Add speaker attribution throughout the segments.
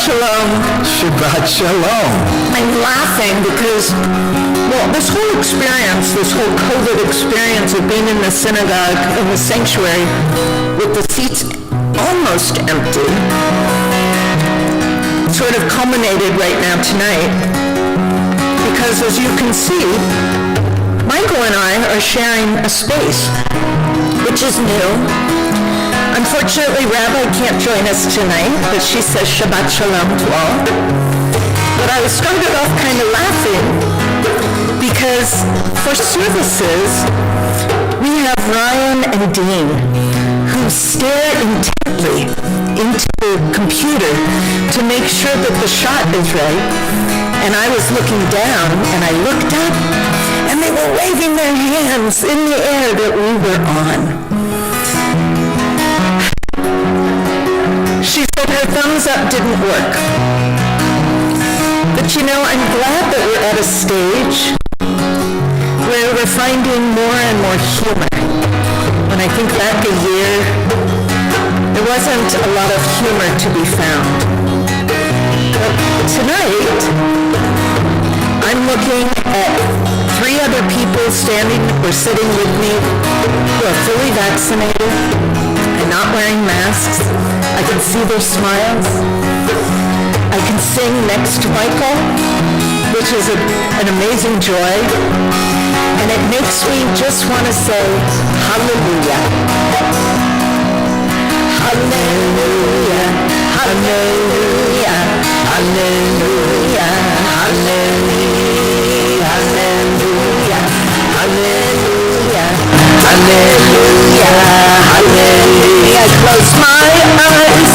Speaker 1: Shalom.
Speaker 2: Shabbat Shalom.
Speaker 1: I'm laughing because, well, this whole experience, this whole COVID experience of being in the synagogue, in the sanctuary, with the seats almost empty, sort of culminated right now tonight. Because as you can see, Michael and I are sharing a space, which is new. Unfortunately, Rabbi can't join us tonight, but she says Shabbat Shalom to all. But I started off kind of laughing because for services, we have Ryan and Dean who stare intently into the computer to make sure that the shot is right. And I was looking down and I looked up and they were waving their hands in the air that we were on. She said her thumbs up didn't work. But you know, I'm glad that we're at a stage where we're finding more and more humor. When I think back a year, there wasn't a lot of humor to be found. But tonight, I'm looking at 3 other people standing or sitting with me who are fully vaccinated and not wearing masks. I can see their smiles. I can sing next to Michael, which is an amazing joy. And it makes me just want to say, hallelujah. Hallelujah. Hallelujah. Hallelujah. Hallelujah. Hallelujah. Hallelujah. Hallelujah. Hallelujah. Close my eyes.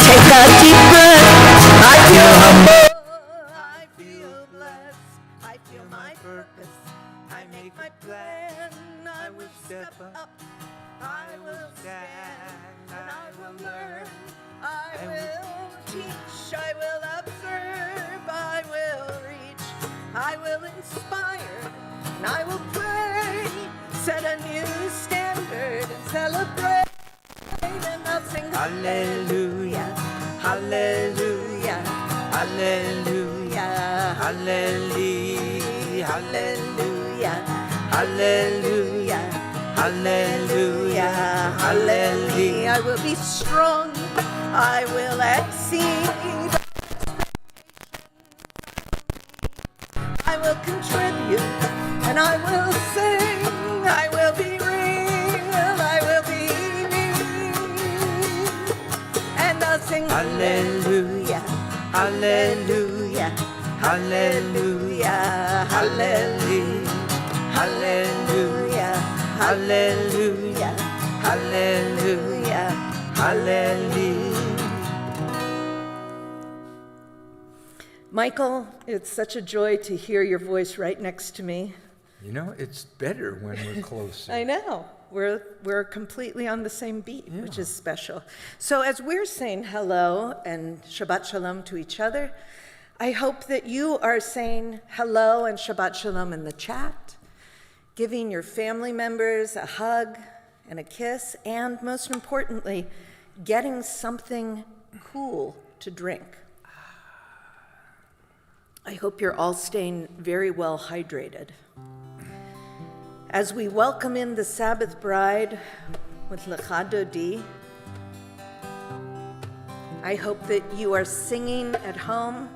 Speaker 1: Take a deep breath. I feel humble. I feel blessed. I feel my purpose. I make my plan. I will step up. I will stand. And I will learn. I will teach. I will observe. I will reach. I will inspire. And I will pray. Set a new standard and celebrate. And I'll sing hallelujah, hallelujah, hallelujah, hallelujah, hallelujah, hallelujah, hallelujah, hallelujah. I will be strong, I will exceed, I will contribute, and I will sing, I will be real, I will be and I'll sing hallelujah, hallelujah, hallelujah, hallelujah, hallelujah, hallelujah, hallelujah, hallelujah. Michael, it's such a joy to hear your voice right next to me.
Speaker 2: You know, it's better when we're closer.
Speaker 1: I know. We're completely on the same beat, yeah. Which is special. So as we're saying hello and Shabbat Shalom to each other, I hope that you are saying hello and Shabbat Shalom in the chat, giving your family members a hug and a kiss, and most importantly, getting something cool to drink. I hope you're all staying very well hydrated. As we welcome in the Sabbath Bride with Lecha Dodi, I hope that you are singing at home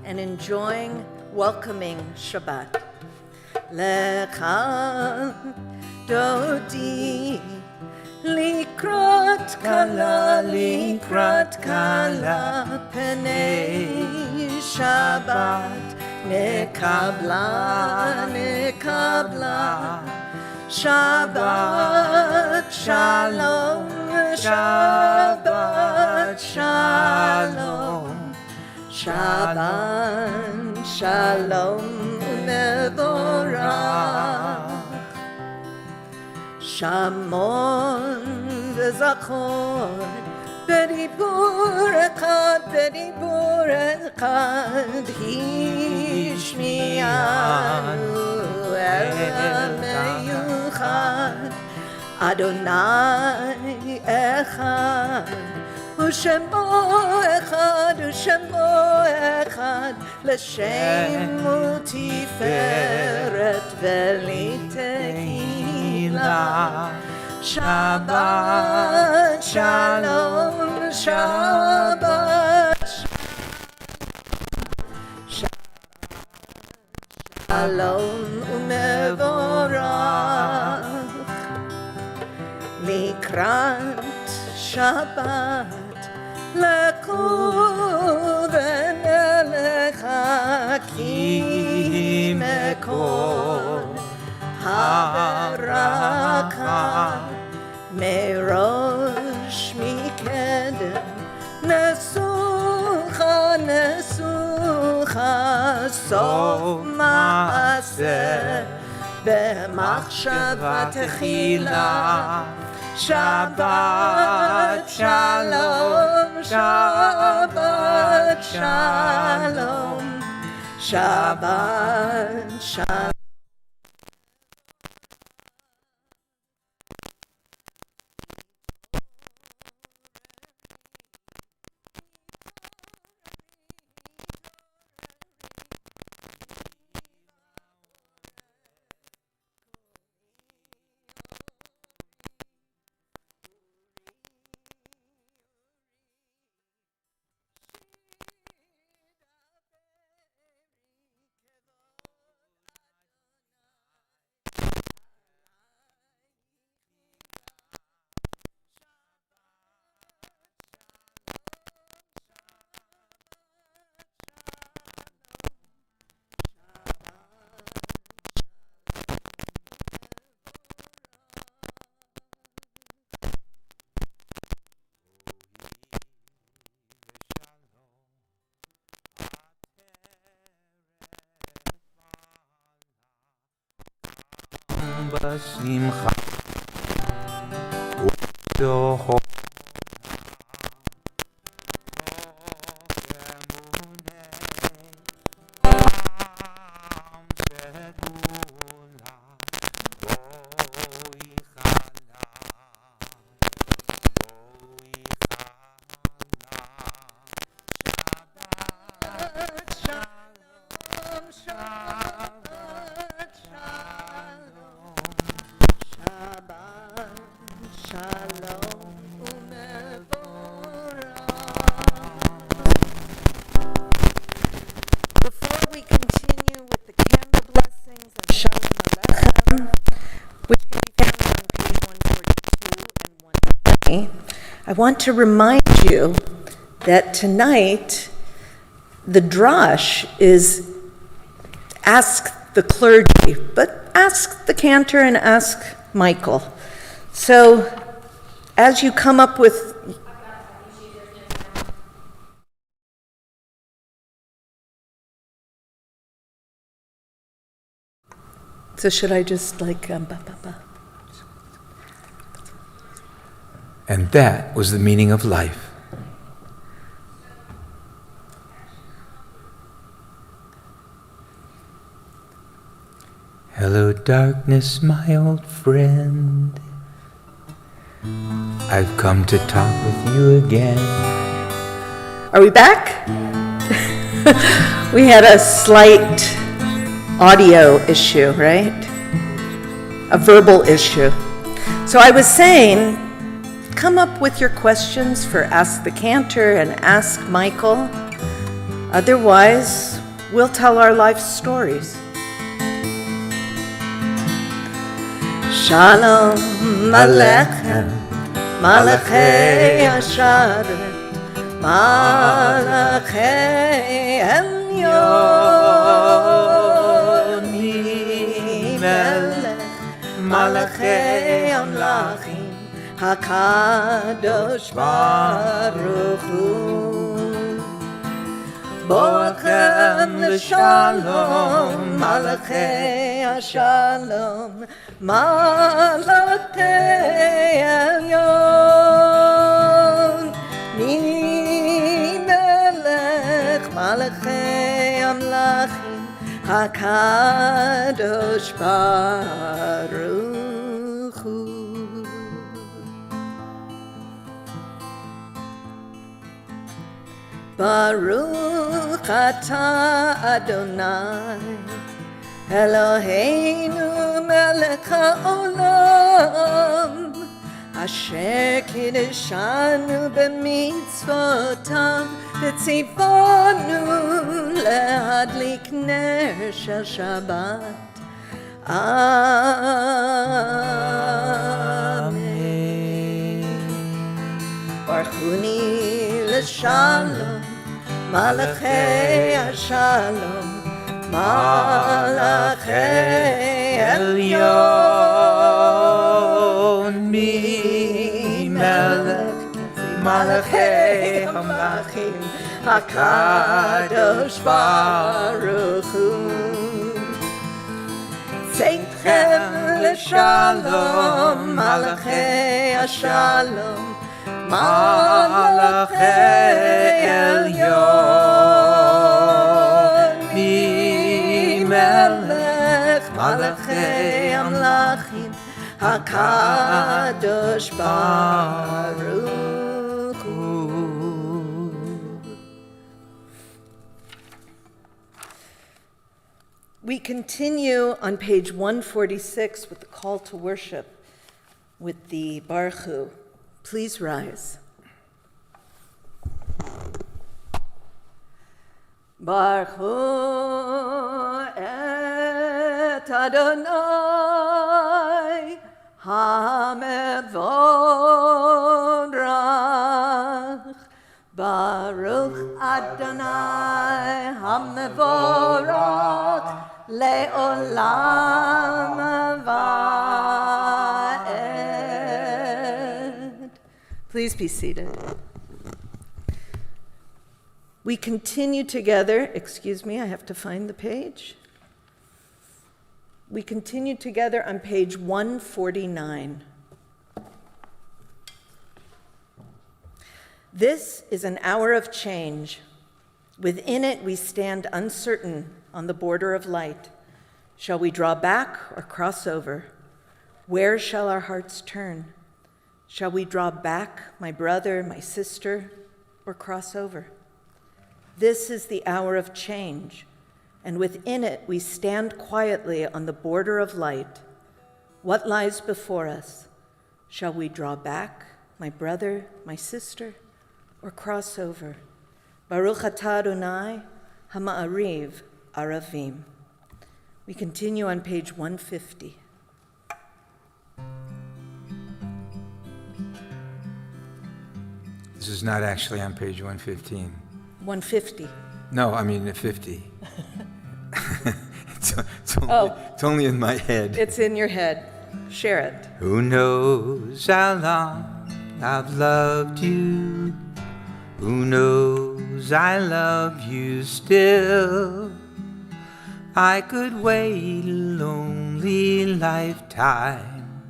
Speaker 1: and enjoying welcoming Shabbat. Lecha Dodi, likrat kala, penei Shabbat. Nekabla, nekabla, Shabbat Shalom, Shabbat Shalom, Shabbat Shalom Mevorach, Shamon v'zachor, בדיבור אחד, בדיבור אחד, השמיענו אל המיוחד. אדוני אחד, ושמו אחד, שמו אחד לשם ותפארת ולתהילה. שבת שלום, שבת שלום ומבורך. לקראת שבת לקום ונלך כי מקור הברכה מראש מקדם. נסוכה נסוכה סוף מעשה במחשבה תחילה. שבת שלום, שבת שלום, שבת שלום.
Speaker 2: בשמחה ובתוכו
Speaker 1: I want to remind you that tonight the drash is ask the clergy, but ask the cantor and ask Michael. So as you come up with So should I just like
Speaker 2: And that was the meaning of life. Hello, darkness, my old friend. I've come to talk with you again.
Speaker 1: Are we back? We had a slight audio issue, right? A verbal issue. So I was saying, come up with your questions for Ask the Cantor and Ask Michael. Otherwise, we'll tell our life stories. Shalom Aleichem, Malachei Asharet, Malachei Elyonim, Melech, Malachei Amlachim, HaKadosh Baruch Hu. Boachem l'shalom, Malachei Shalom, Malachei Elyon, Melech, Malachei Amlachim, HaKadosh Baruch Hu. Baruch atah Adonai Eloheinu melech haolam Asher kiddushanu b'mitzvotav v'tzivonu lehadlik ner shel Shabbat. Amen. Barchuni l'shalom, malachei hashalom, malachei elyon, mi-melech malachei hamlachim, HaKadosh Baruch Hu. Tzedchem l'shalom, malachei hashalom, malachei elyon, mi-melech malachei hamlachim, HaKadosh Baruch Hu. We continue on page 146 with the call to worship with the Baruch Hu. Please rise. Baruch Hu et Adonai HaMevorach. Baruch Adonai HaMevorach Le'olam Va'ed. Please be seated. We continue together, excuse me, I have to find the page. We continue together on page 149. This is an hour of change. Within it, we stand uncertain on the border of light. Shall we draw back or cross over? Where shall our hearts turn? Shall we draw back, my brother, my sister, or cross over? This is the hour of change, and within it, we stand quietly on the border of light. What lies before us? Shall we draw back, my brother, my sister, or cross over? Baruch atah Adonai hama'ariv aravim. We continue on page 150.
Speaker 2: This is not actually on page 115.
Speaker 1: 150.
Speaker 2: No, I mean 50. It's only in my head.
Speaker 1: It's in your head. Share it.
Speaker 2: Who knows how long I've loved you? Who knows I love you still? I could wait a lonely lifetime.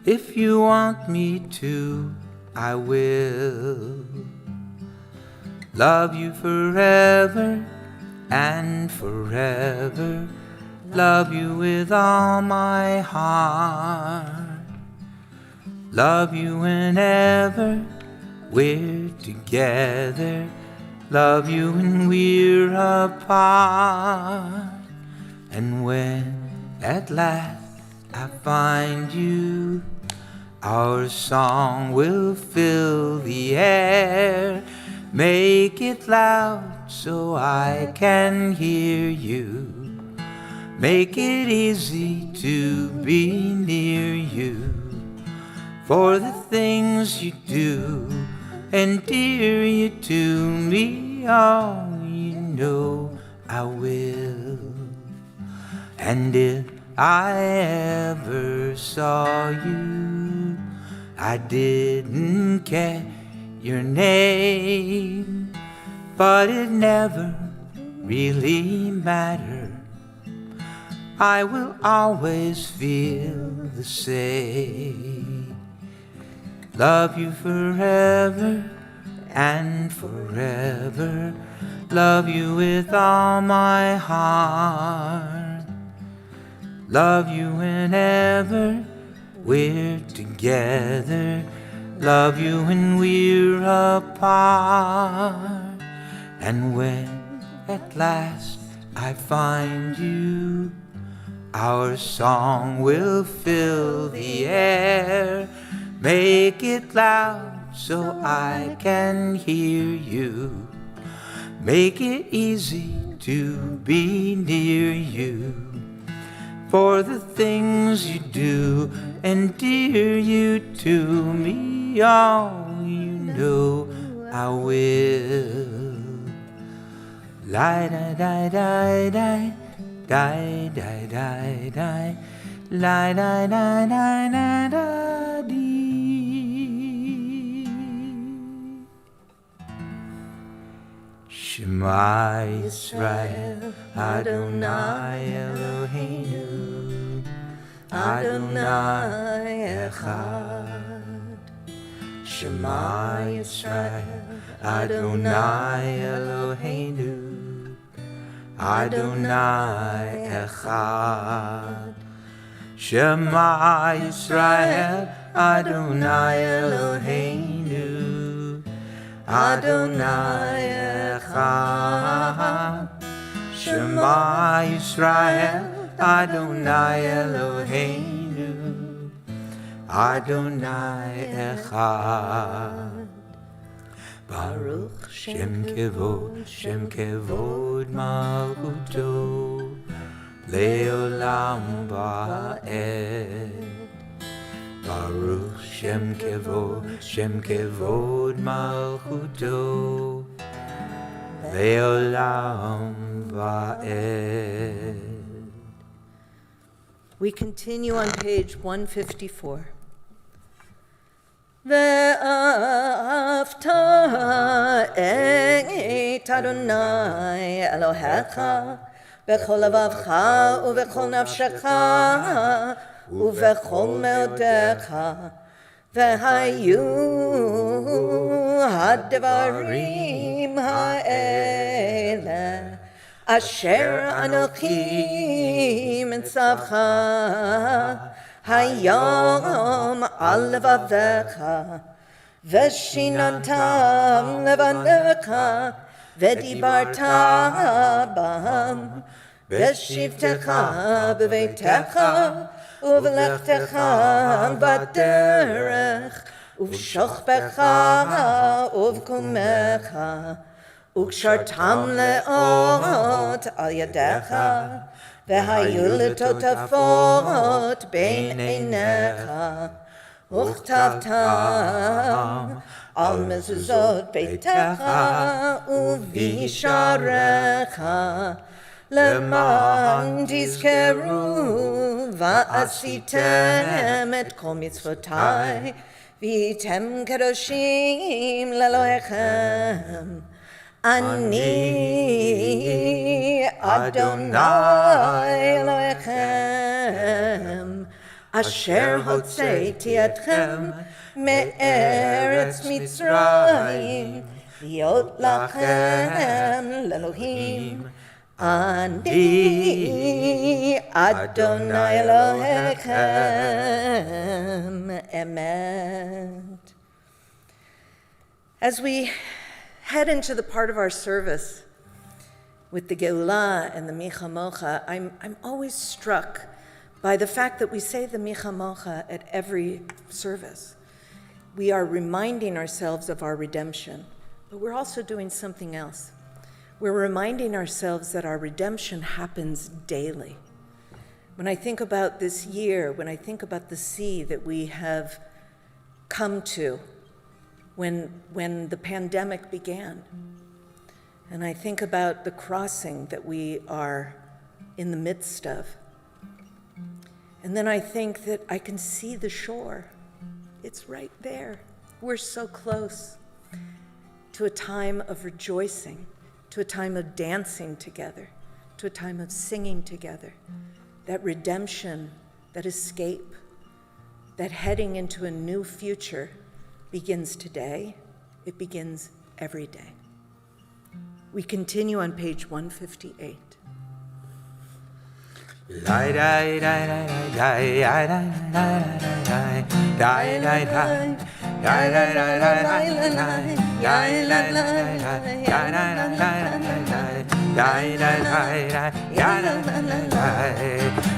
Speaker 2: If you want me to, I will. Love you forever and forever. Love you with all my heart. Love you whenever we're together. Love you when we're apart. And when at last I find you, our song will fill the air. Make it loud so I can hear you. Make it easy to be near you. For the things you do endear you to me, oh, you know I will. And if I ever saw you, I didn't catch your name, but it never really mattered. I will always feel the same. Love you forever and forever. Love you with all my heart. Love you whenever we're together. Love you when we're apart. And when at last I find you, our song will fill the air. Make it loud so I can hear you. Make it easy to be near you. For the things you do endear you to me, all you know I will. Lie, die, die, die, die, die, die, die, die, lie, die, die, die, die, die, dee. Shema Yisrael, Adonai Eloheinu, Adonai Echad. Shema Yisrael, Adonai Eloheinu, Adonai Echad. Shema Yisrael, Adonai Eloheinu, Adonai Echad. Shema Yisrael, Adonai Eloheinu, Adonai Echad. Baruch Shem Kevod Malchuto Leolam Va'ed. Baruch Shem Kevod Malchuto Leolam Va'ed.
Speaker 1: We continue on page 154. Ve'afta et Adonai Elohecha b'chol levavcha u'b'chol nafshecha u'b'chol me'odecha ve'hayu hadvarim ha'eleh asher anochi mitzavcha hayom al levavecha veshinantam levanecha vedibarta bam veshivtecha beveitecha uvlechtecha baderech uvshochbecha uvkumecha ukshartam leot al yadecha Ve'hayu l'totafot bein einecha uchtavtam al mezuzot beitecha uvisharecha leman tizkeru va'asitem et kol mitzvotai v'item kedoshim leloechem. Ani Adonai Elohechem Asher hotzeiti etchem me'eretz Mitzrayim Liot lachem le'Elohim Ani Adonai Elohechem Emet. As we head into the part of our service with the Geulah and the Micha Mocha, I'm always struck by the fact that we say the Micha Mocha at every service. We are reminding ourselves of our redemption, but we're also doing something else. We're reminding ourselves that our redemption happens daily. When I think about this year, when I think about the sea that we have come to, when the pandemic began. And I think about the crossing that we are in the midst of. And then I think that I can see the shore. It's right there. We're so close to a time of rejoicing, to a time of dancing together, to a time of singing together. That redemption, that escape, that heading into a new future begins today. It begins every day. We continue on page 158.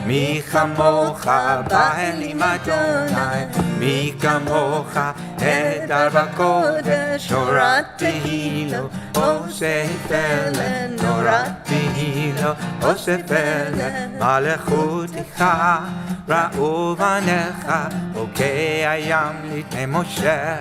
Speaker 2: מי כמוך באלים אדוני, מי כמוך נהדר בקודש, תורת תהילו עושה פלא, תורת תהילו עושה פלא, מלכותך ראו בניך, בוקע ים לפני משה.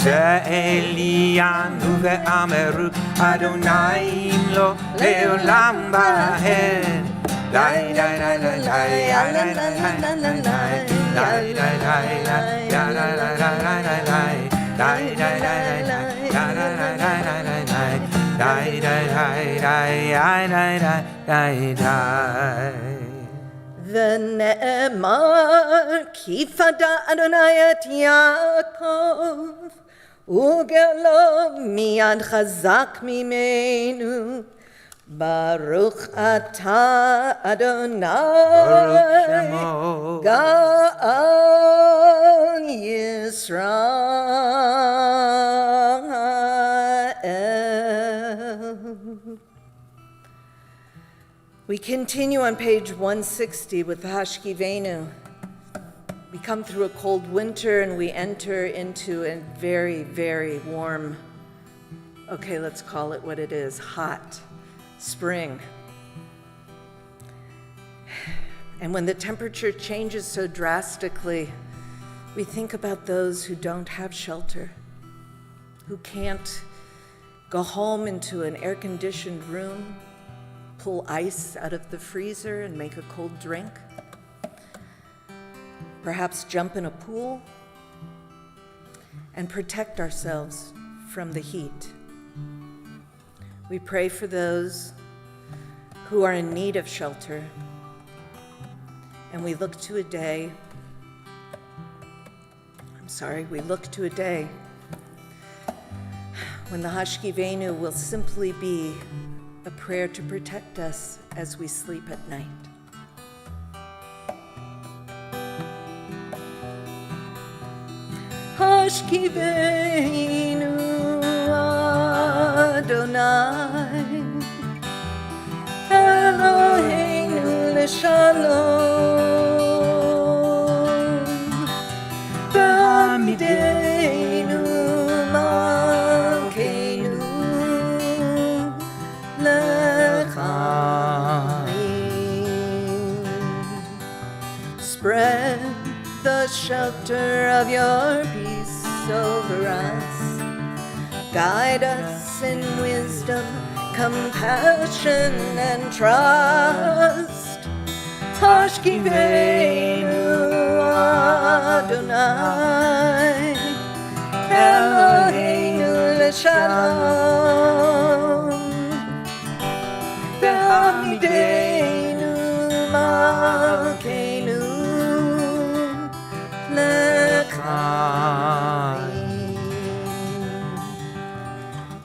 Speaker 2: שאלינו ואמרו אדוני ימלוך לעולם בהם. די די די די די די
Speaker 1: ונאמר כי פדה אדוני את יעקב וגאלו מיד חזק ממנו. ברוך אתה אדוני גאל ישראל. We continue on page 160 with the Hashkivenu. We come through a cold winter and we enter into a very, very warm, okay, let's call it what it is, hot spring. And when the temperature changes so drastically, we think about those who don't have shelter, who can't go home into an air-conditioned room, pull ice out of the freezer and make a cold drink, perhaps jump in a pool and protect ourselves from the heat. We pray for those who are in need of shelter, and we look to a day when the Hashkivenu will simply be a prayer to protect us as we sleep at night. Hashkivenu Adonai Eloheinu l'shalom B'amideinu malkeinu l'chaim. Spread the shelter of your peace over us. Guide us in wisdom, compassion, and trust. Hashkivenu Adonai Eloheinu l'shalom B'amideinu malkeinu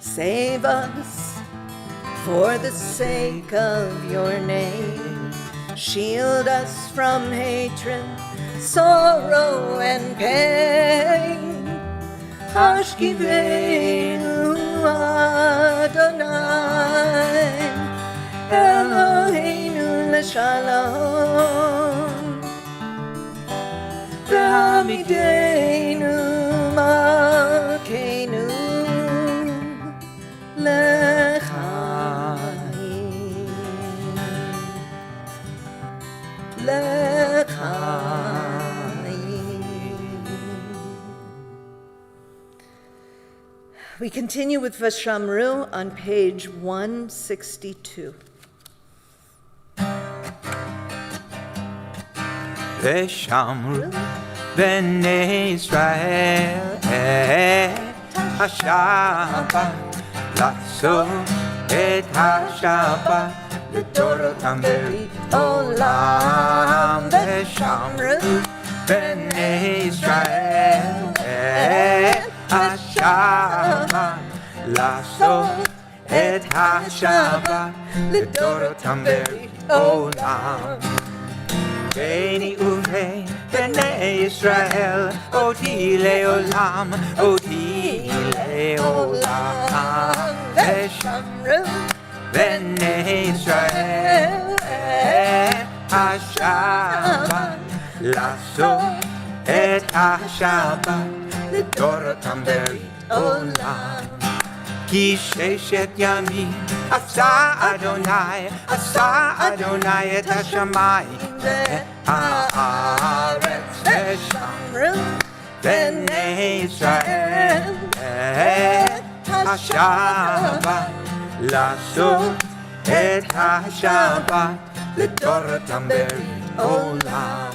Speaker 1: Save us for the sake of your name. Shield us from hatred, sorrow, and pain. Hashkivenu Adonai Eloheinu l'shalom B'amideinu malkeinu l'chaim. We continue with Vashamru on page 162.
Speaker 2: ושמרו בני ישראל את השבת, לעשות את השבת לדורותם ברית עולם. ושמרו בני ישראל את השבת, לעשות את השבת לדורותם ברית עולם. בני ובני ישראל, אותי לעולם, אותי לעולם ושמרו בני ישראל את השבת לעשות את השבת לדורותם ברית עולם כי ששת ימים עשה אדוני את השמיים ואת הארץ ושמרו בני ישראל את השבת לעשות את השבת לדורותם ברית עולם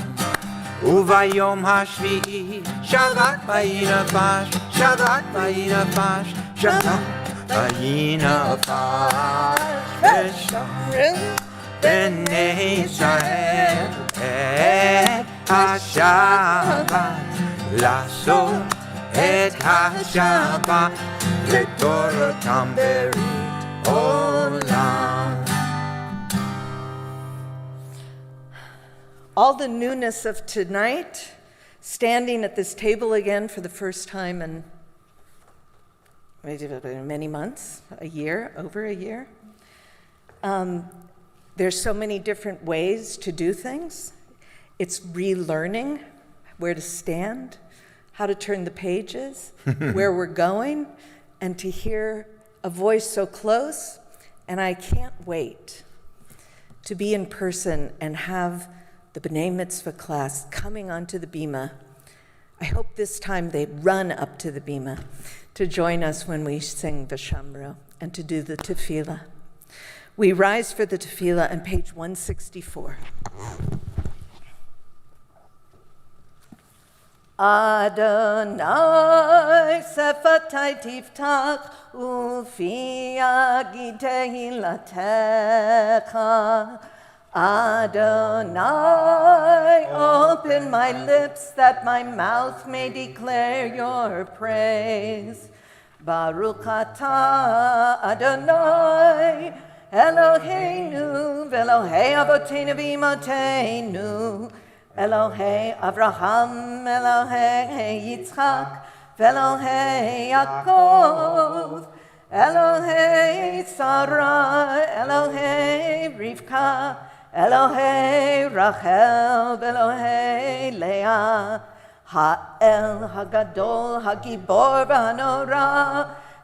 Speaker 2: וביום השביעי שבת וינפש שבת וינפש שבת וינפש ושמרו בני ישראל את השבת לעשות את השבת לדורותם ברית עולם.
Speaker 1: All the newness of tonight, standing at this table again for the first time in many months, over a year. There's so many different ways to do things. It's relearning where to stand, how to turn the pages, where we're going, and to hear a voice so close. And I can't wait to be in person and have the B'nai Mitzvah class coming onto the bima. I hope this time they run up to the bima to join us when we sing V'shamro and to do the tefillah. We rise for the tefillah on page 164. Adonai sefatai tiftach ufi yagid tehilatecha Adonai, open my lips that my mouth may declare your praise. Baruch atah Adonai, Eloheinu, Velohei Avoteinu v'Imotenu, Elohei Avraham, Elohei Yitzchak, Velohei Yaakov, Elohei Sarah, Elohei Rivka, Elohei Rachel, Elohei Leah, Ha'el Hagadol, Hagibor v'Hanora,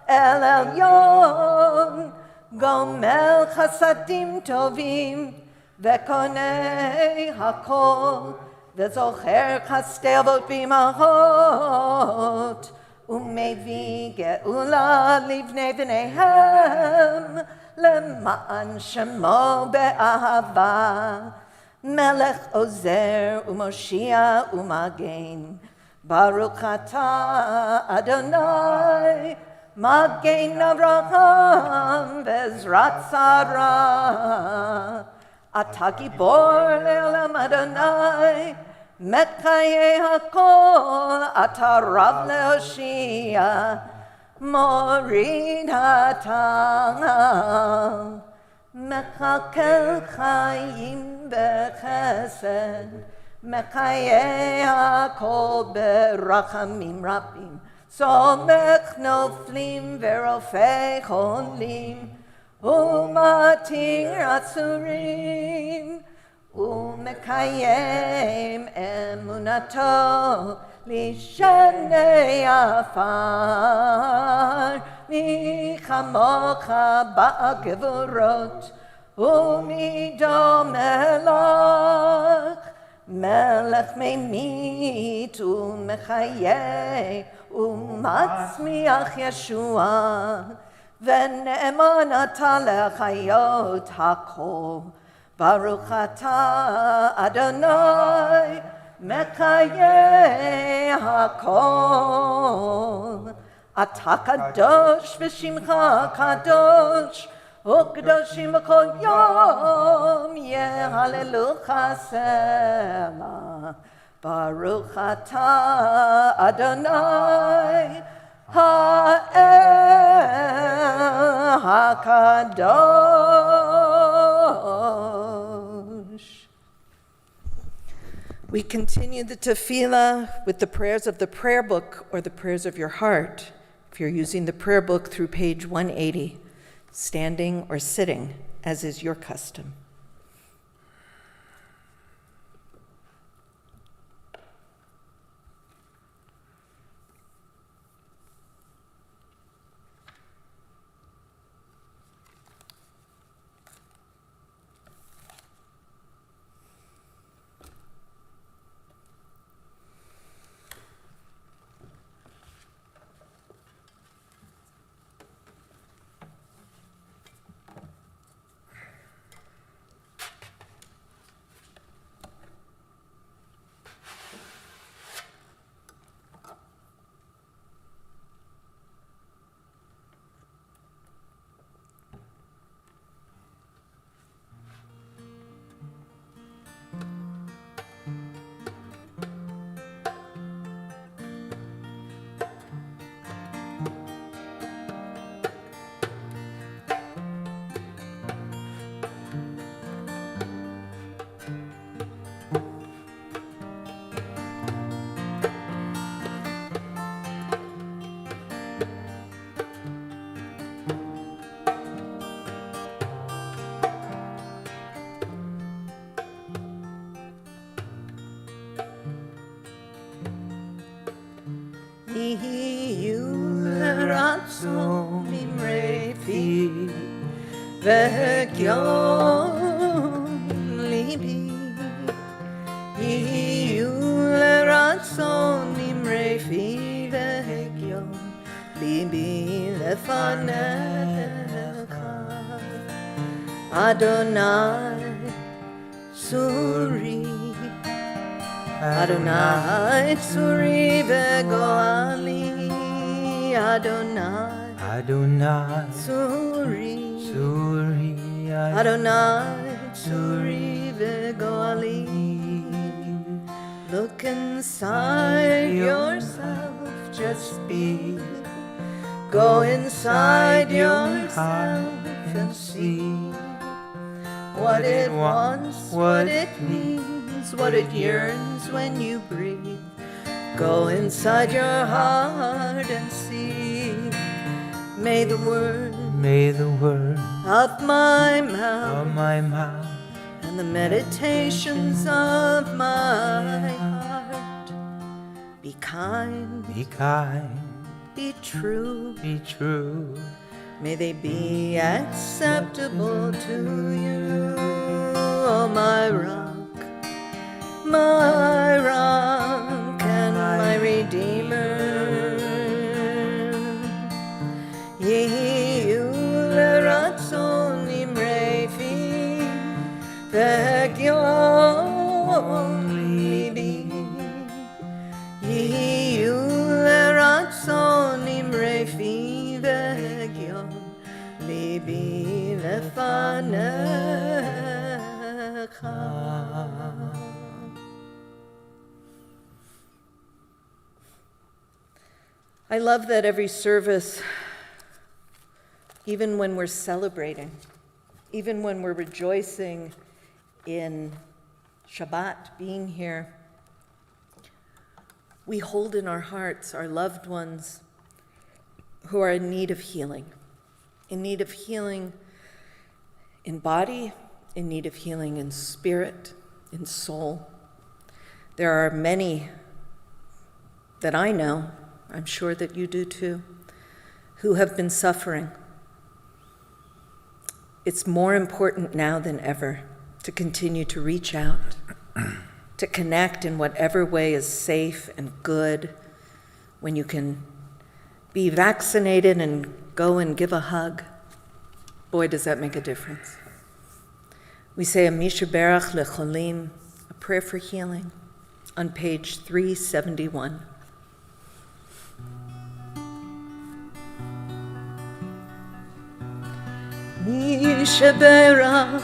Speaker 1: El Elyon, Gomel Chasadim Tovim, Vekonei Hakol, Vezocher Chastei Avot b'imahot, Umevi Geula Livnei B'neihem, Leman Shemo Be'ahava, Melech Ozer Umoshia Umagen, Baruch Atah Adonai, Magen Avraham Vezrat Sarah, Atah Gibor Le'olam Adonai, Mekayeh Hakol, Atah Rav Le'oshia, Morid Hatah, Mechakel Chayim Bechesed, Mekayeh Hakol Berachamim Rabim, Somech Noflim Verofei Cholim, Umatir Atzurim, Umekayem emunato lishanei afar michamocha ba'gevurot umido melech melech memit umechayeh umatzmiach Yeshua v'ne'emanata lechayot hakol Baruch atah Adonai Mekayeh hakol Atah kadosh v'shimcha kadosh U'kadoshim b'kol yom Yehallelucha sela Baruch atah Adonai Ha'el HaKadosh. We continue the tefillah with the prayers of the prayer book or the prayers of your heart. If If you're using the prayer book through page 180, standing or sitting, as is your custom. Adonai Suri, Adonai Suri vegoali, Adonai,
Speaker 2: Adonai
Speaker 1: Suri,
Speaker 2: Suri,
Speaker 1: Adonai Suri vegoali. Look inside yourself, just be. Go inside yourself and see what it wants, what it needs, what it yearns when you breathe. Go inside your heart and see. May the word of my mouth and the meditations of my heart be kind, be true, may they be acceptable to you, oh my rock and my redeemer. Yehu l'ratzon imrefi v'hegyon libi. Yehu l'ratzon imrefi v'hegyon libi lefanecha. I love that every service, even when we're celebrating, even when we're rejoicing in Shabbat, being here, we hold in our hearts our loved ones who are in need of healing in body, in need of healing in spirit, in soul. There are many that I know, I'm sure that you do too, who have been suffering. It's more important now than ever to continue to reach out, to connect in whatever way is safe and good. When you can be vaccinated and go and give a hug, boy, does that make a difference. We say a Mishaberach lecholim, a prayer for healing, on page 371. Mishaberach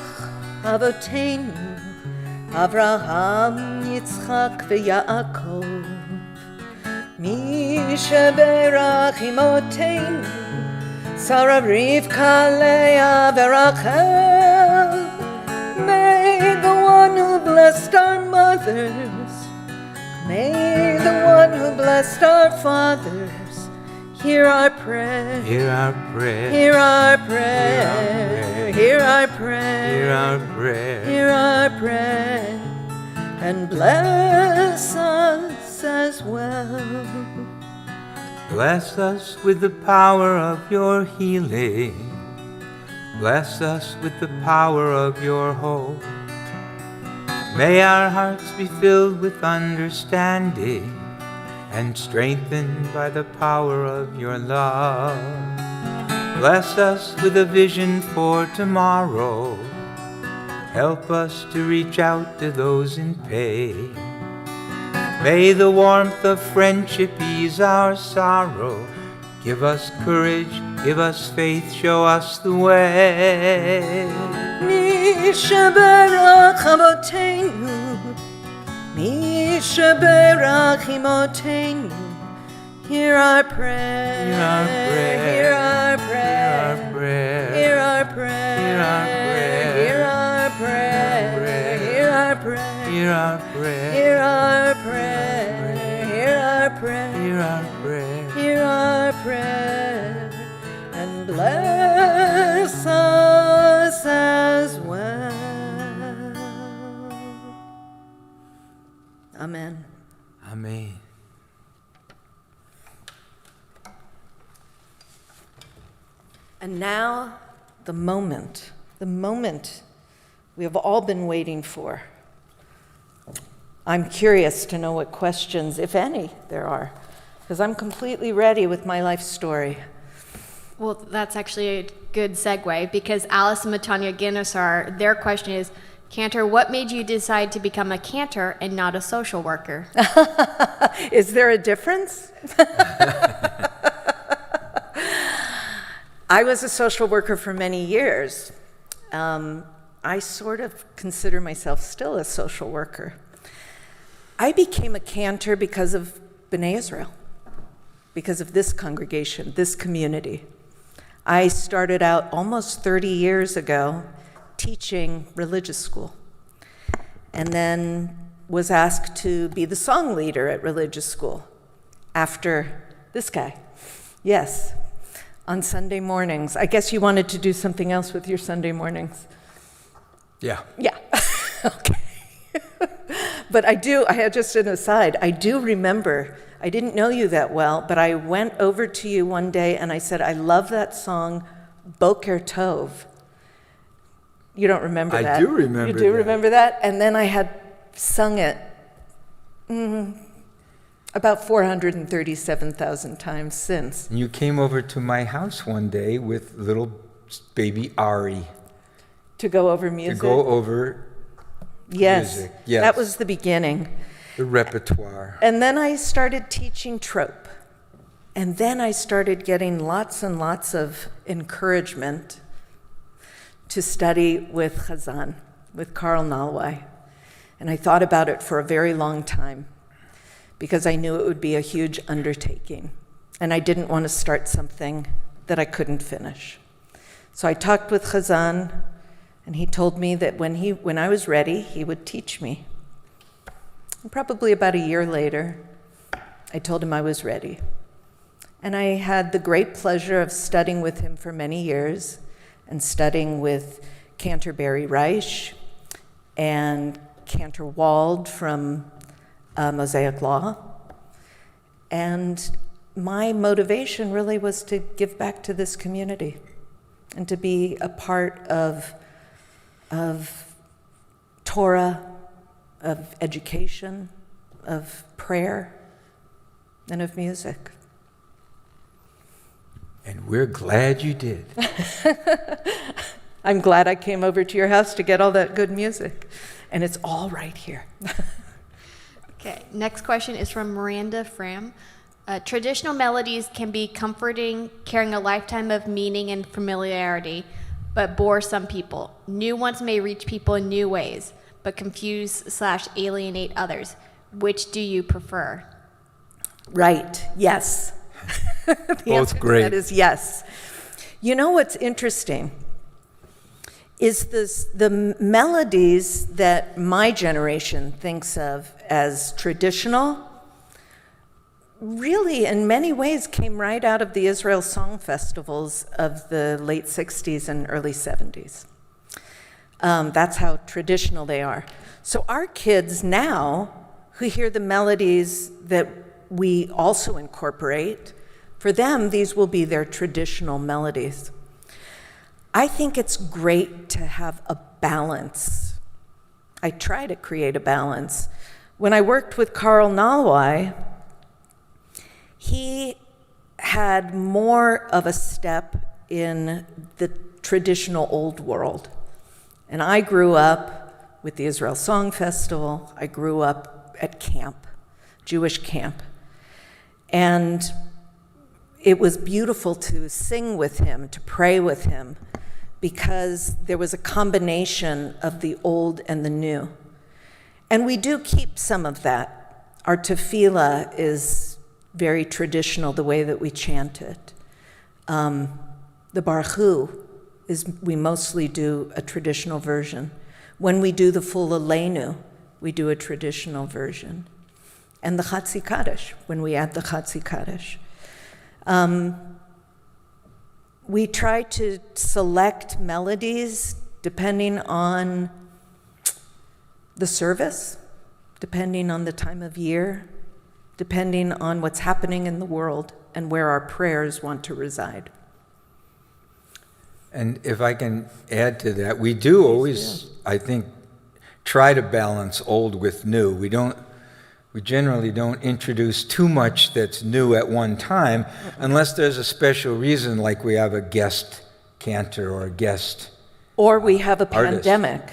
Speaker 1: Avoteinu Avraham, Yitzchak v'Yaakov, Mishaberach Imoteinu Sarah, Rivka, Leah, v'Rachel. May the one who blessed our mothers, may the one who blessed our fathers, Hear our prayer.
Speaker 2: Hear our prayer.
Speaker 1: Hear our prayer. Hear our prayer.
Speaker 2: Hear our prayer.
Speaker 1: Hear our prayer. And bless us as well.
Speaker 2: Bless us with the power of your healing. Bless us with the power of your hope. May our hearts be filled with understanding and strengthened by the power of your love. Bless us with a vision for tomorrow. Help us to reach out to those in pain. May the warmth of friendship ease our sorrow. Give us courage, give us faith, show us the way.
Speaker 1: Mi sheberach avotenu, mi sheberach imotenu. Hear our prayer.
Speaker 2: Hear our prayer.
Speaker 1: Hear our prayer.
Speaker 2: Hear our prayer.
Speaker 1: Hear our prayer.
Speaker 2: Hear our prayer.
Speaker 1: Hear our prayer. Hear our prayer.
Speaker 2: Hear our prayer.
Speaker 1: Hear our prayer. Hear our prayer.
Speaker 2: Hear our prayer.
Speaker 1: Hear our prayer. And bless us as well. Amen.
Speaker 2: Amen.
Speaker 1: And now, the moment we have all been waiting for. I'm curious to know what questions, if any, there are, because I'm completely ready with my life story.
Speaker 3: Well, that's actually a good segue, because Alice and Matanya Guinnessar, their question is, Cantor, what made you decide to become a cantor and not a social worker?
Speaker 1: Is there a difference? I was a social worker for many years. I sort of consider myself still a social worker. I became a cantor because of B'nai Israel, because of this congregation, this community. I started out almost 30 years ago teaching religious school, and then was asked to be the song leader at religious school after this guy. Yes, on Sunday mornings. I guess you wanted to do something else with your Sunday mornings.
Speaker 2: Yeah.
Speaker 1: Yeah, okay. But I had just an aside, I do remember, I didn't know you that well, but I went over to you one day and I said, I love that song, Boker Tov. You don't remember that?
Speaker 2: I do remember
Speaker 1: You do
Speaker 2: that.
Speaker 1: remember that? And then I had sung it about 437,000 times since.
Speaker 2: You came over to my house one day with little baby Ari
Speaker 1: To go over
Speaker 2: to
Speaker 1: music?
Speaker 2: go over
Speaker 1: Yes,
Speaker 2: music. Yes.
Speaker 1: That was the beginning.
Speaker 2: the repertoire.
Speaker 1: And then I started teaching trope. And then I started getting lots and lots of encouragement to study with Chazan, with Karl Nalwai. And I thought about it for a very long time because I knew it would be a huge undertaking. And I didn't want to start something that I couldn't finish. So I talked with Chazan, and he told me that when I was ready, he would teach me. And probably about a year later, I told him I was ready. And I had the great pleasure of studying with him for many years, and studying with Canterbury Reich and Cantor Wald from Mosaic Law. And my motivation really was to give back to this community and to be a part of Torah, of education, of prayer, and of music.
Speaker 2: And we're glad you did.
Speaker 1: I'm glad I came over to your house to get all that good music. And it's all right here.
Speaker 3: Okay, next question is from Miranda Fram. Traditional melodies can be comforting, carrying a lifetime of meaning and familiarity, but bore some people. New ones may reach people in new ways, but confuse/alienate others. Which do you prefer?
Speaker 1: Right, yes. The
Speaker 2: Both
Speaker 1: answer to
Speaker 2: great.
Speaker 1: that is yes. You know what's interesting is the melodies that my generation thinks of as traditional really, in many ways, came right out of the Israel Song Festivals of the late 60s and early 70s. That's how traditional they are. So our kids now, who hear the melodies that we also incorporate, for them, these will be their traditional melodies. I think it's great to have a balance. I try to create a balance. When I worked with Carl Nalwai, he had more of a step in the traditional old world. And I grew up with the Israel Song Festival. I grew up at camp, Jewish camp. And it was beautiful to sing with him, to pray with him, because there was a combination of the old and the new. And we do keep some of that. Our tefillah is very traditional, the way that we chant it. The Baruch Hu is, we mostly do a traditional version. When we do the full Aleinu, we do a traditional version. And the Chatzi Kaddish, when we add the Chatzi Kaddish. We try to select melodies depending on the service, depending on the time of year, depending on what's happening in the world and where our prayers want to reside.
Speaker 2: And if I can add to that, we do always, I think, try to balance old with new. We generally don't introduce too much that's new at one time, unless there's a special reason, like we have a guest cantor or a guest
Speaker 1: Or we have a
Speaker 2: artist.
Speaker 1: pandemic,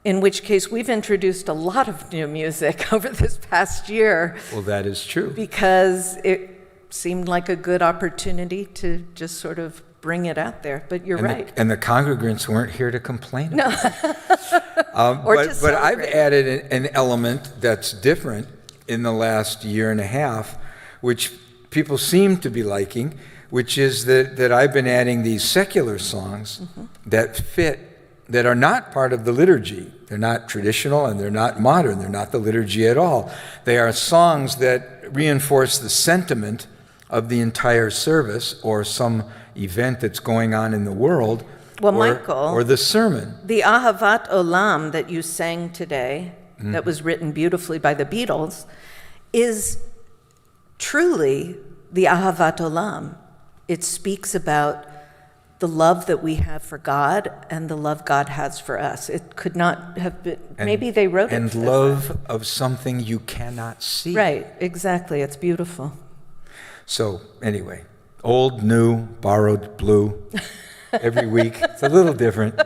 Speaker 1: in which case we've introduced a lot of new music over this past year.
Speaker 2: Well, that is true.
Speaker 1: Because it seemed like a good opportunity to just sort of bring it out there. But you're right.
Speaker 2: And the congregants weren't here to complain.
Speaker 1: No. Or to
Speaker 2: but I've
Speaker 1: celebrate.
Speaker 2: added an element that's different in the last year and a half, which people seem to be liking, which is that I've been adding these secular songs that fit, that are not part of the liturgy. They're not traditional and they're not modern. They're not the liturgy at all. They are songs that reinforce the sentiment of the entire service or some event that's going on in the world,
Speaker 1: Well,
Speaker 2: or,
Speaker 1: Michael,
Speaker 2: or the sermon.
Speaker 1: the Ahavat Olam that you sang today, that was written beautifully by the Beatles, is truly the Ahavat Olam. It speaks about the love that we have for God and the love God has for us. It could not have been, maybe they wrote it.
Speaker 2: And love of something you cannot see.
Speaker 1: Right, exactly. It's beautiful.
Speaker 2: So anyway, old, new, borrowed, blue, every week. It's a little different.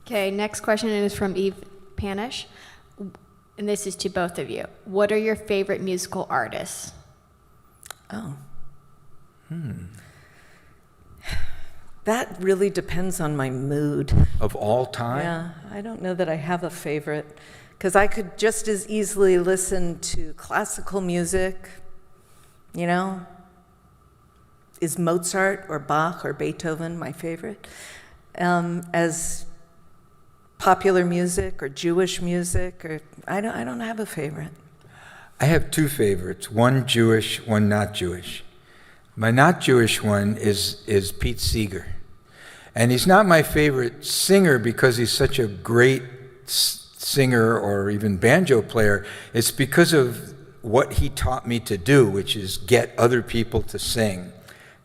Speaker 3: Okay, next question is from Eve Panish, and this is to both of you. What are your favorite musical artists?
Speaker 1: Oh. That really depends on my mood.
Speaker 2: Of all time?
Speaker 1: Yeah, I don't know that I have a favorite, because I could just as easily listen to classical music, you know? Is Mozart or Bach or Beethoven my favorite? As popular music or Jewish music, or I don't have a favorite.
Speaker 2: I have two favorites, one Jewish, one not Jewish. My not Jewish one is Pete Seeger. And he's not my favorite singer because he's such a great singer or even banjo player. It's because of what he taught me to do, which is get other people to sing.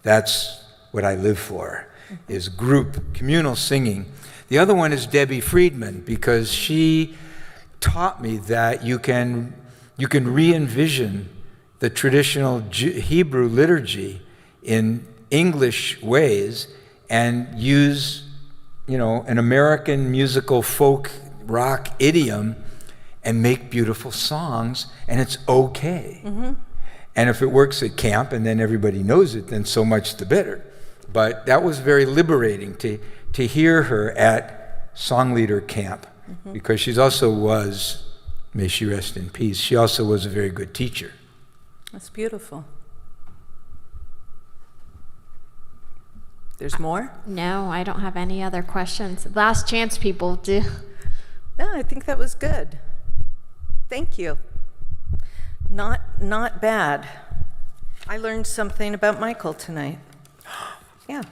Speaker 2: That's what I live for, is group, communal singing. The other one is Debbie Friedman, because she taught me that you can re-envision the traditional Hebrew liturgy in English ways and use, an American musical folk rock idiom and make beautiful songs, and it's okay. And if it works at camp and then everybody knows it, then so much the better. But that was very liberating to hear her at Song Leader Camp, because she also was, may she rest in peace, she also was a very good teacher.
Speaker 1: That's beautiful. There's more?
Speaker 3: No, I don't have any other questions. Last chance, people. Do.
Speaker 1: No, I think that was good. Thank you.
Speaker 4: Not bad. I learned something about Michael tonight. Yeah,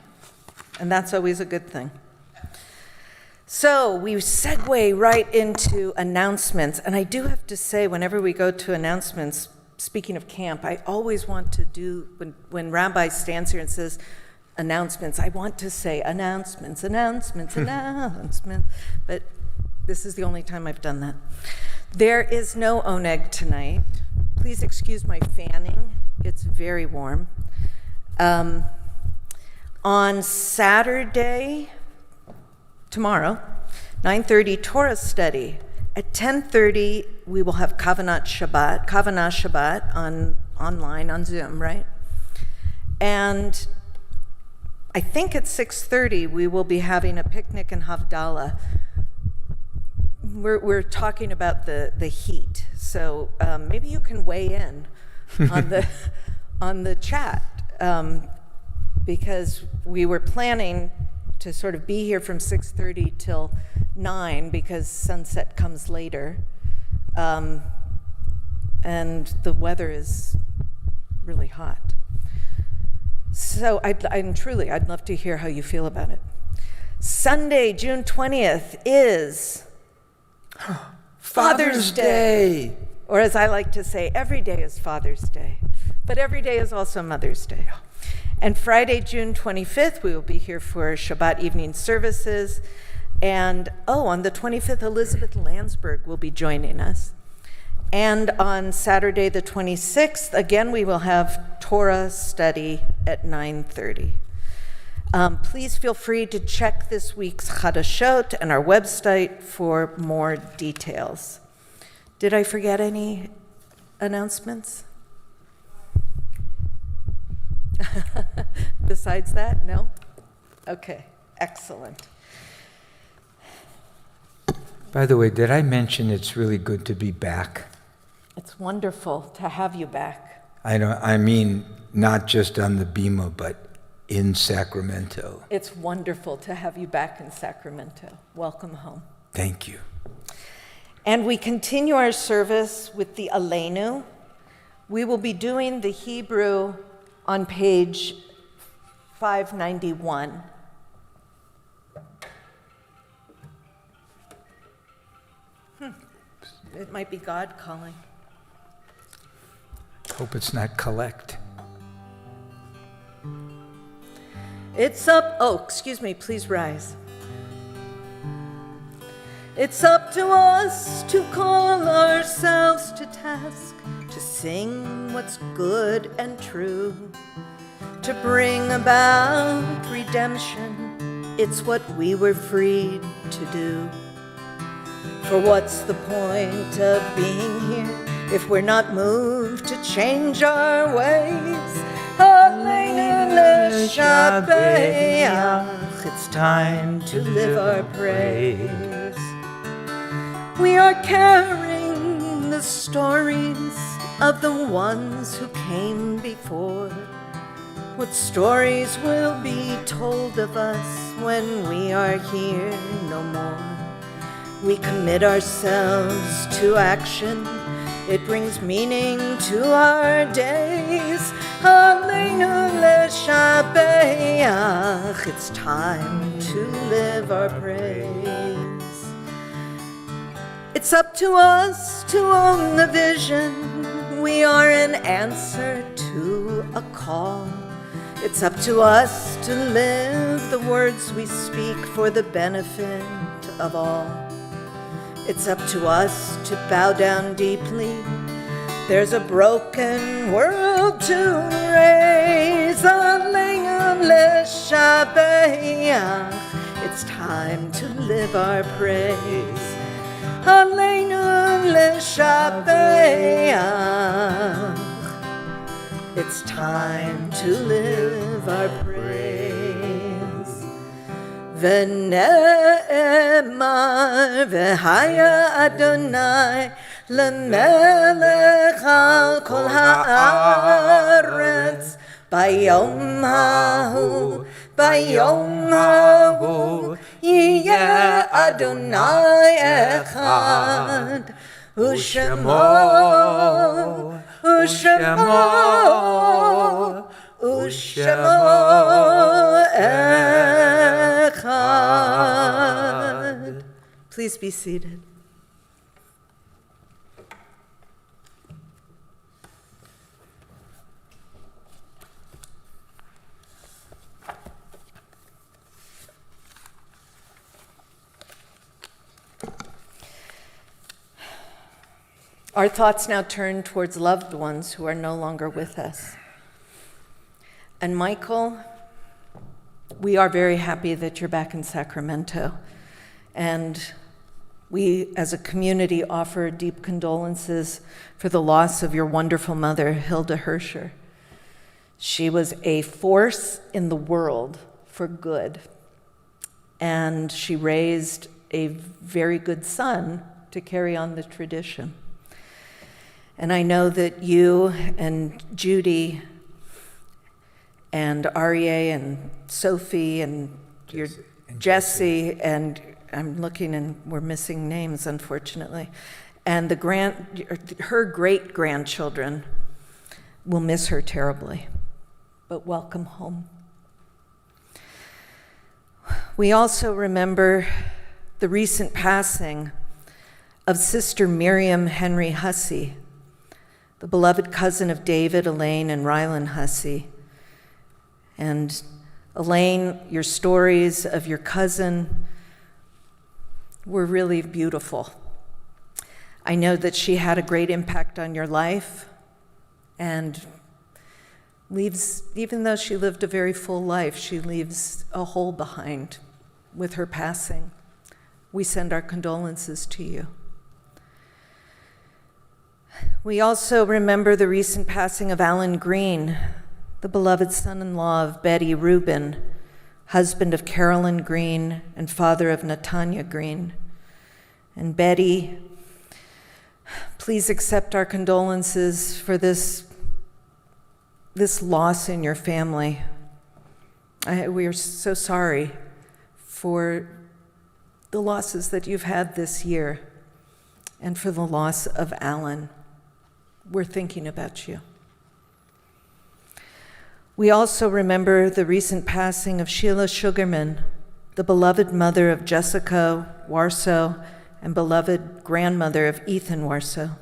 Speaker 4: and that's always a good thing. So we segue right into announcements, and I do have to say, whenever we go to announcements, speaking of camp, I always want to do, when Rabbi stands here and says announcements, I want to say announcements, but this is the only time I've done that. There is no oneg tonight. Please excuse my fanning. It's very warm. On Saturday, tomorrow, 9:30 Torah study. At 10:30, we will have Kavanah Shabbat online on Zoom, right? And I think at 6:30, we will be having a picnic in Havdalah. We're talking about the heat, so maybe you can weigh in on the chat, because we were planning to sort of be here from 6:30 till 9 because sunset comes later, and the weather is really hot. So I'd love to hear how you feel about it. Sunday, June 20th is Father's Day. Or as I like to say, every day is Father's Day, but every day is also Mother's Day. And Friday, June 25th, we will be here for Shabbat evening services. And on the 25th, Elizabeth Landsberg will be joining us. And on Saturday, the 26th, again, we will have Torah study at 9:30. Please feel free to check this week's Chadashot and our website for more details. Did I forget any announcements? Besides that, no? Okay, excellent.
Speaker 2: By the way, did I mention it's really good to be back?
Speaker 4: It's wonderful to have you back.
Speaker 2: I mean, not just on the Bima, but in Sacramento.
Speaker 4: It's wonderful to have you back in Sacramento. Welcome home.
Speaker 2: Thank you.
Speaker 4: And we continue our service with the Aleinu. We will be doing the Hebrew on page 591. It might be God calling.
Speaker 2: Hope it's not collect.
Speaker 4: It's up, excuse me, please rise. It's up to us to call ourselves to task, to sing what's good and true, to bring about redemption. It's what we were freed to do. For what's the point of being here if we're not moved to change our ways? Aleinu l'shabeach, it's time to live our praise. We are carrying the stories of the ones who came before. What stories will be told of us when we are here no more? We commit ourselves to action. It brings meaning to our days. Aleinu l'shabeach, it's time to live our praise. It's up to us to own the vision. We are an answer to a call. It's up to us to live the words we speak for the benefit of all. It's up to us to bow down deeply. There's a broken world to raise. Aleinu l'shabeach, it's time to live our praise. Aleinu l'shabeach, it's time to live our praise. V'ne'emar v'haya Adonai l'melech al kol ha'aretz bayom hahu yiyeh Adonai echad u'shemo
Speaker 2: U'Shemo,
Speaker 4: U'Shemo Echad. Please be seated. Our thoughts now turn towards loved ones who are no longer with us. And Michael, we are very happy that you're back in Sacramento. And we, as a community, offer deep condolences for the loss of your wonderful mother, Hilda Herscher. She was a force in the world for good. And she raised a very good son to carry on the tradition. And I know that you and Judy and Aryeh and Sophie and Jesse, and I'm looking and we're missing names, unfortunately, and her great-grandchildren will miss her terribly, but welcome home. We also remember the recent passing of Sister Miriam Henry Hussey, the beloved cousin of David, Elaine, and Rylan Hussey. And Elaine, your stories of your cousin were really beautiful. I know that she had a great impact on your life and even though she lived a very full life, she leaves a hole behind with her passing. We send our condolences to you. We also remember the recent passing of Alan Green, the beloved son-in-law of Betty Rubin, husband of Carolyn Green and father of Natanya Green. And Betty, please accept our condolences for this loss in your family. We are so sorry for the losses that you've had this year and for the loss of Alan. We're thinking about you. We also remember the recent passing of Sheila Sugarman, the beloved mother of Jessica Warso and beloved grandmother of Ethan Warso.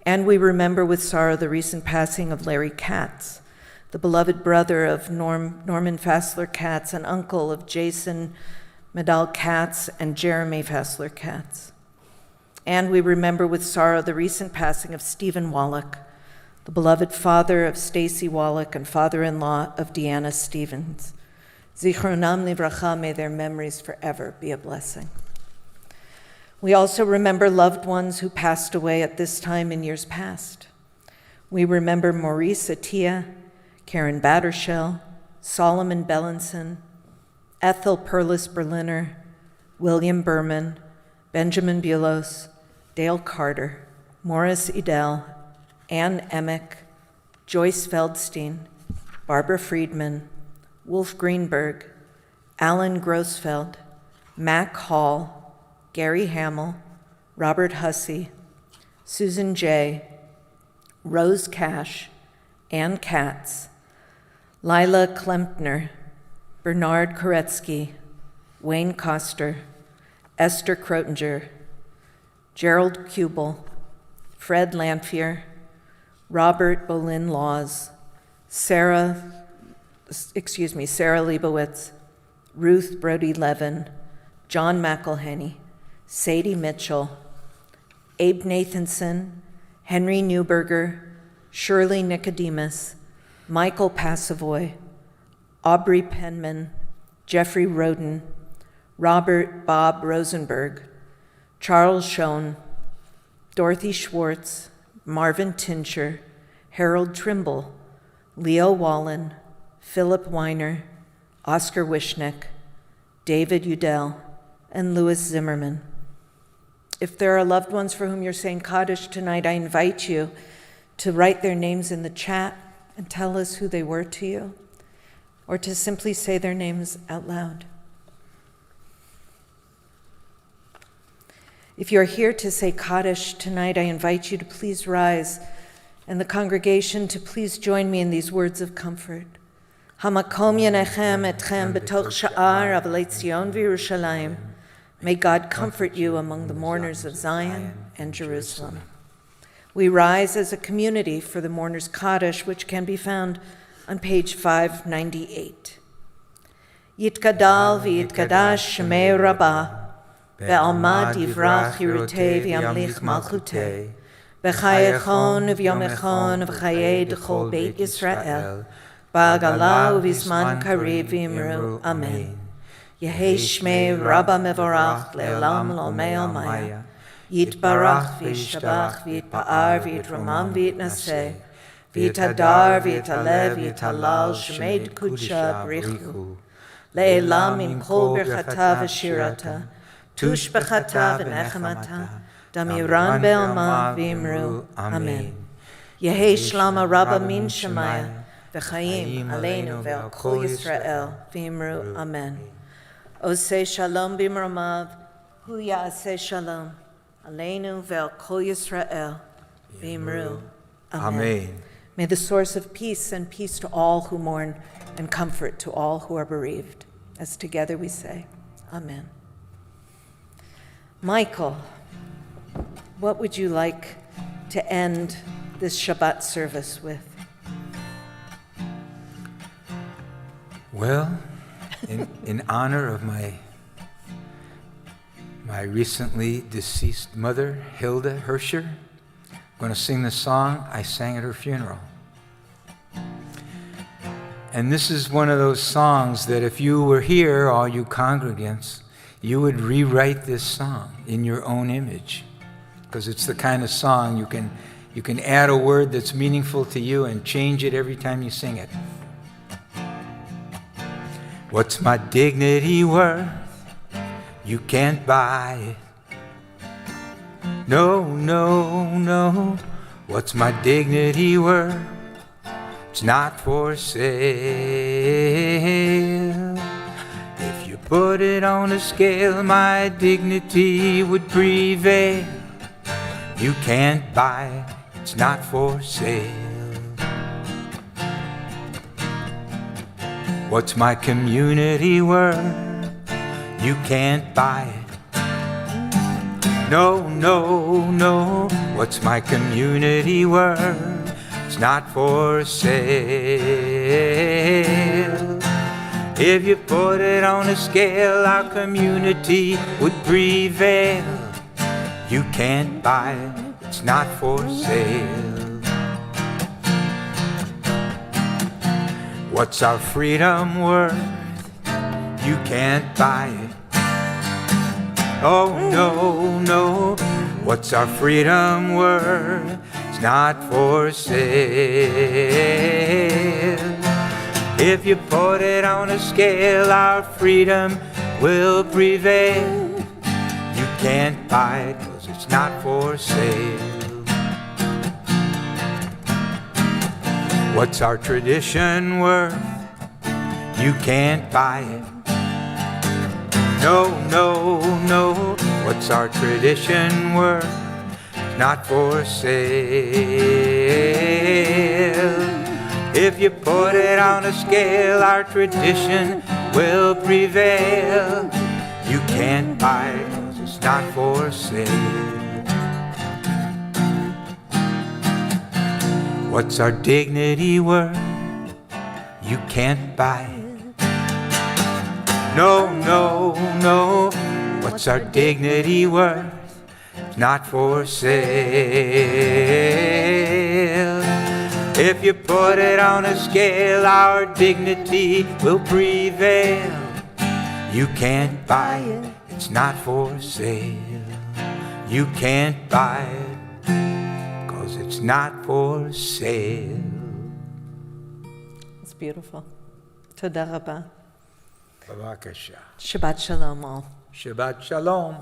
Speaker 4: And we remember with sorrow the recent passing of Larry Katz, the beloved brother of Norman Fassler Katz and uncle of Jason Medal Katz and Jeremy Fassler Katz. And we remember with sorrow the recent passing of Stephen Wallach, the beloved father of Stacy Wallach and father-in-law of Deanna Stevens. Zichronam livracha, may their memories forever be a blessing. We also remember loved ones who passed away at this time in years past. We remember Maurice Attia, Karen Battershell, Solomon Bellinson, Ethel Perlis Berliner, William Berman, Benjamin Bulos, Dale Carter, Morris Edel, Ann Emick, Joyce Feldstein, Barbara Friedman, Wolf Greenberg, Alan Grossfeld, Mac Hall, Gary Hamill, Robert Hussey, Susan J., Rose Cash, Ann Katz, Lila Klempner, Bernard Koretsky, Wayne Koster, Esther Krotinger, Gerald Kubel, Fred Lamphere, Robert Bolin Laws, Sarah Leibowitz, Ruth Brody Levin, John McElhenney, Sadie Mitchell, Abe Nathanson, Henry Newberger, Shirley Nicodemus, Michael Passavoy, Aubrey Penman, Jeffrey Roden, Robert Bob Rosenberg, Charles Schoen, Dorothy Schwartz, Marvin Tincher, Harold Trimble, Leo Wallen, Philip Weiner, Oscar Wishnick, David Udell, and Louis Zimmerman. If there are loved ones for whom you're saying Kaddish tonight, I invite you to write their names in the chat and tell us who they were to you, or to simply say their names out loud. If you're here to say Kaddish tonight, I invite you to please rise And the congregation to please join me in these words of comfort. Hamakom yenechem etchem betoch sha'ar avalei Tzion v'Yerushalayim. May God comfort you among the mourners of Zion and Jerusalem. We rise as a community for the mourners' Kaddish, which can be found on page 598. Yitkadal v'yitkadash shemei rabbah, ve'almad yivrach yirutei v'yamlich malchutei, v'chayechon v'yomechon v'chayei d'chol beit Yisrael, ba'agala u'vizman karev v'imru, amen. Yehei shmei Rabba mevorach le'olam l'olmei almaya, yitbarach v'yishtabach v'yitpa'ar v'yitramam v'yitnaseh, v'yitadar v'yitalev v'yitalal shmei d'kudsha b'richu, le'elam im kol birchata v'shirata, tush b'chata v'nechemata, damiran be'alma v'imru, amen. Yehei shlama Rabba min shemaya, v'chaim aleinu ve'al kol Yisrael v'imru, amen. Oseh shalom b'mromav, hu ya'aseh shalom, aleinu ve'al kol Yisrael v'imru, amen.
Speaker 2: Amen.
Speaker 4: May the source of peace and peace to all who mourn and comfort to all who are bereaved. As together we say, amen. Michael, what would you like to end this Shabbat service with?
Speaker 2: Well, in honor of my recently deceased mother, Hilda Herscher, I'm going to sing the song I sang at her funeral. And this is one of those songs that if you were here, all you congregants, you would rewrite this song in your own image, because it's the kind of song you can add a word that's meaningful to you and change it every time you sing it. What's my dignity worth? You can't buy it. No, no, no. What's my dignity worth? It's not for sale. If you put it on a scale, my dignity would prevail. You can't buy it. It's not for sale. What's my community worth? You can't buy it. No, no, no. What's my community worth? It's not for sale. If you put it on a scale, our community would prevail. You can't buy it. It's not for sale. What's our freedom worth? You can't buy it. Oh, no, no. What's our freedom worth? It's not for sale. If you put it on a scale, our freedom will prevail. You can't buy it 'cause it's not for sale. What's our tradition worth? You can't buy it. No, no, no. What's our tradition worth? Not for sale. If you put it on a scale, our tradition will prevail. You can't buy it 'cause it's not for sale. What's our dignity worth? You can't buy it. No, no, no. What's our dignity worth? Not for sale. If you put it on a scale, our dignity will prevail. You can't buy it. It's not for sale. You can't buy it. It's not for sale.
Speaker 4: It's beautiful. Toda rabba.
Speaker 2: Bavakasha.
Speaker 4: Shabbat shalom all.
Speaker 2: Shabbat shalom.